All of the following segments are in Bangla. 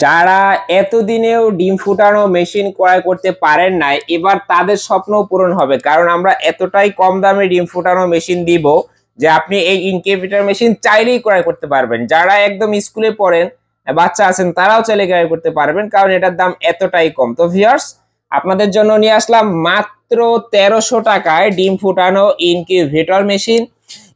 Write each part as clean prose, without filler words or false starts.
যারা এতদিনেও ডিম ফুটানো মেশিন ক্রয় করতে পারেন নাই, এবার তাদের স্বপ্ন পূরণ হবে, কারণ আমরা এতটাই কম দামে ডিম ফুটানো মেশিন দিব যে আপনি এই ইনকিউবেটর মেশিন চাইলেই ক্রয় করতে পারবেন। যারা একদম স্কুলে পড়েন, বাচ্চা আছেন, তারাও চাইলে ক্রয় করতে পারবেন, কারণ এটার দাম এতটাই কম। তো ভিউয়ার্স, আপনাদের জন্য নিয়ে আসলাম মাত্র 1300 টাকায় ডিম ফুটানো ইনকিউবেটর মেশিন।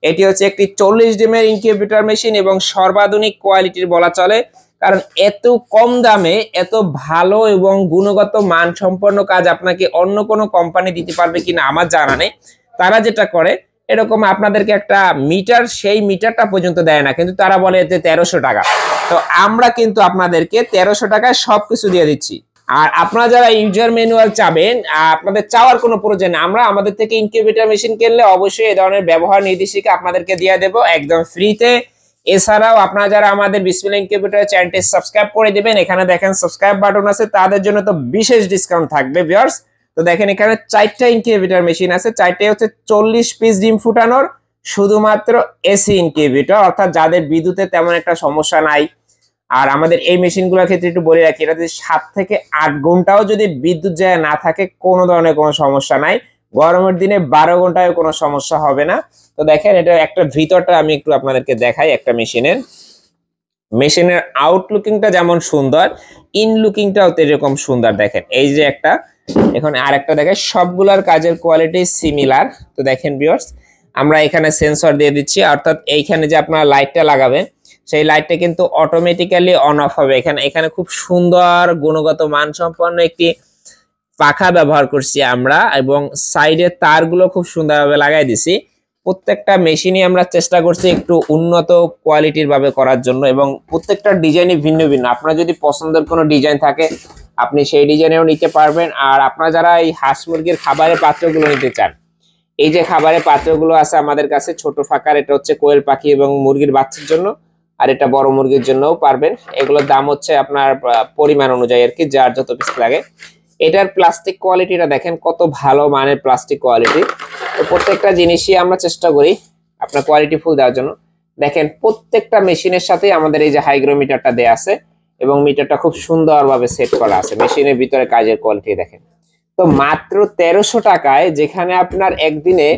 এটি হচ্ছে একটি 40 ডিমের ইনকিউবেটর মেশিন এবং সর্বাধুনিক কোয়ালিটির বলা চলে, কারণ এত কম দামে এত ভালো এবং গুণগত মান সম্পন্ন কাজ আপনাকে অন্য কোনো কোম্পানি দিতে পারবে কিনা আমার জানা নেই। তারা যেটা করে, এরকম আপনাদেরকে একটা মিটার, সেই মিটারটা পর্যন্ত দেয় না, কিন্তু তারা বলে যে 1300 টাকা। তো আমরা কিন্তু আপনাদেরকে 1300 টাকায় সবকিছু দিয়ে দিচ্ছি। আর আপনারা যারা ইউজার ম্যানুয়াল চাবেন, আপনাদের চাওয়ার কোনো প্রয়োজন নেই। আমরা আমাদের থেকে ইনকিউবেটর মেশিন কিনলে অবশ্যই এই ধরনের ব্যবহার নির্দেশিকা আপনাদেরকে দিয়ে দেব একদম ফ্রিতে। এছাড়াও আপনারা যারা আমাদের বিসমিল্লাহ ইনকিউবেটর চ্যানেলটি সাবস্ক্রাইব করে দিবেন, এখানে দেখেন সাবস্ক্রাইব বাটন আছে, তাদের জন্য তো বিশেষ ডিসকাউন্ট থাকবে ভিউয়ার্স। তো দেখেন এখানে 4টা ইনকিউবেটর মেশিন আছে, 4টাই হচ্ছে 40 পিস ডিম ফুটানোর, শুধুমাত্র এসি ইনকিউবেটর, অর্থাৎ যাদের বিদ্যুতের তেমন একটা সমস্যা নাই। আর আমাদের এই মেশিনগুলোর ক্ষেত্রে একটু বলে রাখি, এটা যদি 7 থেকে 8 ঘন্টাও যদি বিদ্যুৎ যায় না থাকে, কোনো ধরনের কোনো সমস্যা নাই। গরমের দিনে 12 ঘন্টায় কোনো সমস্যা হবে না। তো দেখেন এটা একটা ভিতরটা আমি একটু আপনাদেরকে দেখাই। একটা মেশিনের আউটলুকিংটা যেমন সুন্দর, ইন লুকিংটাও এরকম সুন্দর। দেখেন এই যে একটা, এখন আরেকটা দেখেন, সবগুলার কাজের কোয়ালিটি সিমিলার। তো দেখেন ভিউয়ার্স, আমরা এখানে সেন্সর দিয়ে দিচ্ছি, অর্থাৎ এইখানে যে আপনারা লাইটটা লাগাবেন, সেই লাইটটা কিন্তু অটোমেটিক্যালি অন অফ হবে। এখানে খুব সুন্দর গুণগত মানসম্পন্ন একটি পাখা ব্যবহার করছি আমরা, এবং সাইডের তারগুলো খুব সুন্দরভাবে লাগাই দিছি। প্রত্যেকটা মেশিনই আমরা চেষ্টা করছি একটু উন্নত কোয়ালিটির ভাবে করার জন্য, এবং প্রত্যেকটা ডিজাইনই ভিন্ন ভিন্ন। আপনার যদি পছন্দের কোনো ডিজাইন থাকে, আপনি সেই ডিজাইনেও নিতে পারবেন। আর আপনারা যারা এই হাঁস মুরগির খাবারের পাত্রগুলো নিতে চান, এই যে খাবারের পাত্রগুলো আছে আমাদের কাছে ছোট ফাঁকার, এটা হচ্ছে কোয়েল পাখি এবং মুরগির বাচ্চার জন্য, আর এটা বড় মুরগির জন্যও পারবেন। এগুলোর দাম হচ্ছে আপনার পরিমাণ অনুযায়ী আর কি, যার যত পিস লাগে। এটার প্লাস্টিক কোয়ালিটিটা দেখেন কত ভালো মানের প্লাস্টিক কোয়ালিটি। তো প্রত্যেকটা জিনিসই আমরা চেষ্টা করি আপনার কোয়ালিটি ফুল দেওয়ার জন্য। দেখেন প্রত্যেকটা মেশিনের সাথে আমাদের এই যে হাইগ্রোমিটারটা দেয়া আছে, এবং মিটারটা খুব সুন্দরভাবে সেট করা আছে। মেশিনের ভিতরে কাজের কোয়ালিটি দেখেন। তো মাত্র 1300 টাকায়, যেখানে আপনার একদিনে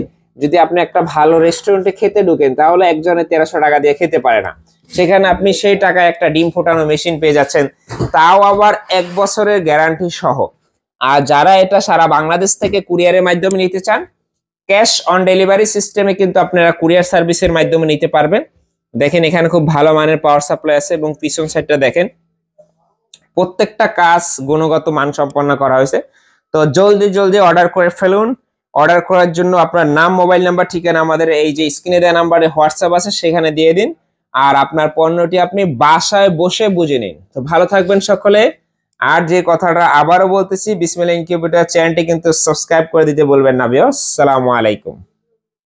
যদি আপনি একটা ভালো রেস্টুরেন্টে খেতে ঢুকেন, তাহলে একজনে 1300 টাকা দিয়ে খেতে পারে না, সেখানে আপনি সেই টাকায় একটা ডিম ফোটানো মেশিন পেয়ে যাচ্ছেন, তাও আবার 1 বছরের গ্যারান্টি সহ। আর যারা এটা সারা বাংলাদেশ থেকে কুরিয়ারের মাধ্যমে নিতে চান, ক্যাশ অন ডেলিভারি সিস্টেমে কিন্তু আপনারা কুরিয়ার সার্ভিসের মাধ্যমে নিতে পারবেন। দেখেন এখানে খুব ভালো মানের পাওয়ার সাপ্লাই আছে, এবং পিছন সাইডটা দেখেন প্রত্যেকটা কাজ গুণগত মান সম্পন্ন করা হয়েছে। তো জলদি জলদি অর্ডার করে ফেলুন। অর্ডার করার জন্য আপনার নাম, মোবাইল নাম্বার, ঠিকানা আমাদের এই যে স্ক্রিনে দেওয়া নাম্বারে হোয়াটসঅ্যাপ আছে, সেখানে দিয়ে দিন। আর আপনার পণ্যটি আপনি বাসায় বসে বুঝে নিন। তো ভালো থাকবেন সকলে। আর যে কথাটা আবারও বলতেছি, বিসমিল্লাহ ইনকিউবেটর চ্যানেলটি কিন্তু সাবস্ক্রাইব করে দিতে বলবেন না ভিউয়ার্স। আসসালামু আলাইকুম।